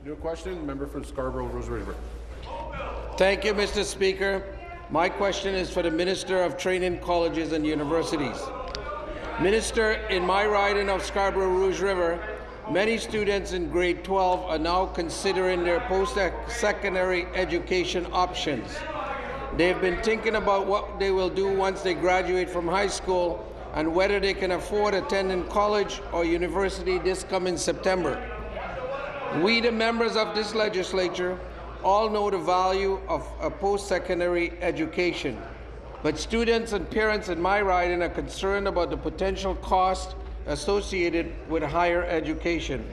New question, member for Scarborough-Rouge River. Thank you, Mr. Speaker. My question is for the Minister of Training Colleges and Universities. Minister, in my riding of Scarborough-Rouge River, many students in grade 12 are now considering their post-secondary education options. They've been thinking about what they will do once they graduate from high school and whether they can afford attending college or university this coming September. We, the members of this legislature, all know the value of a post-secondary education, but students and parents in my riding are concerned about the potential cost associated with higher education.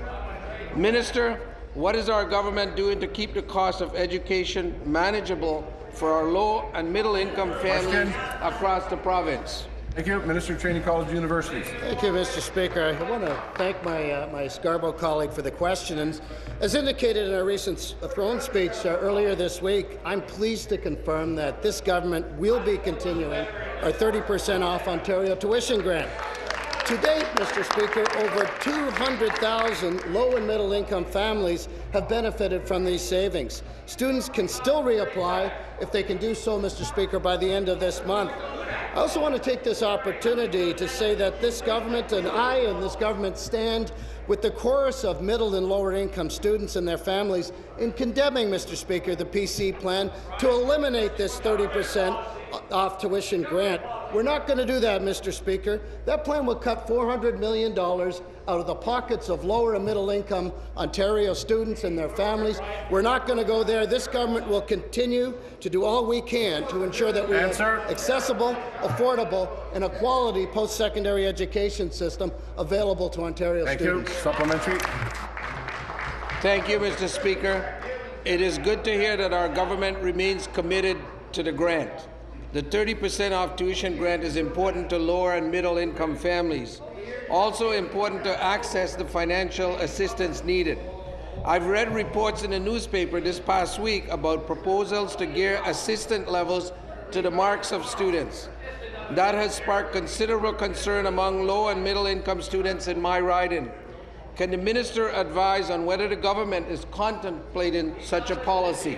Minister, what is our government doing to keep the cost of education manageable for our low and middle income families across the province? Thank you. Minister of Training College and Universities. Thank you, Mr. Speaker. I want to thank my Scarborough colleague for the question. And as indicated in a recent throne speech earlier this week, I'm pleased to confirm that this government will be continuing our 30% off Ontario tuition grant. To date, Mr. Speaker, over 200,000 low and middle income families have benefited from these savings. Students can still reapply if they can do so, Mr. Speaker, by the end of this month. I also want to take this opportunity to say that this government and I and this government stand with the chorus of middle and lower income students and their families in condemning, Mr. Speaker, the PC plan to eliminate this 30% off tuition grant. We're not going to do that, Mr. Speaker. That plan will cut $400 million out of the pockets of lower and middle income Ontario students and their families. We're not going to go there. This government will continue to do all we can to ensure that we have accessible, affordable, and a quality post-secondary education system available to Ontario students. Thank you. Supplementary. Thank you, Mr. Speaker. It is good to hear that our government remains committed to the grant. The 30% off tuition grant is important to lower and middle income families. Also important to access the financial assistance needed. I've read reports in the newspaper this past week about proposals to gear assistance levels to the marks of students. That has sparked considerable concern among low and middle income students in my riding. Can the minister advise on whether the government is contemplating such a policy?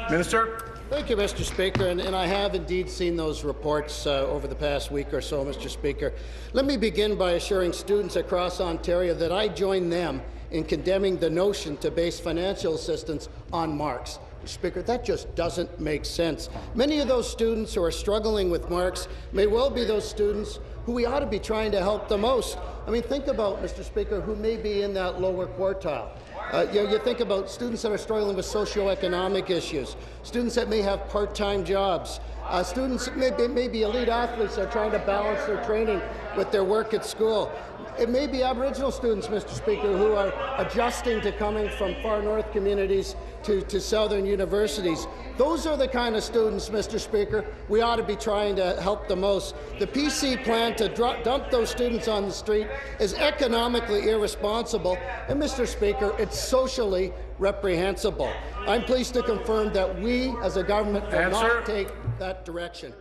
Minister. Thank you, Mr. Speaker, and I have indeed seen those reports over the past week or so, Mr. Speaker. Let me begin by assuring students across Ontario that I join them in condemning the notion to base financial assistance on marks. Mr. Speaker, that just doesn't make sense. Many of those students who are struggling with marks may well be those students who we ought to be trying to help the most. I mean, think about, Mr. Speaker, who may be in that lower quartile. You think about students that are struggling with socioeconomic issues, students that may have part-time jobs, students may be elite athletes that are trying to balance their training with their work at school. It may be Aboriginal students, Mr. Speaker, who are adjusting to coming from far north communities to southern universities. Those are the kind of students, Mr. Speaker, we ought to be trying to help the most. The PC plan to dump those students on the street is economically irresponsible, and, Mr. Speaker, it's socially reprehensible. I'm pleased to confirm that we, as a government, will not take that direction.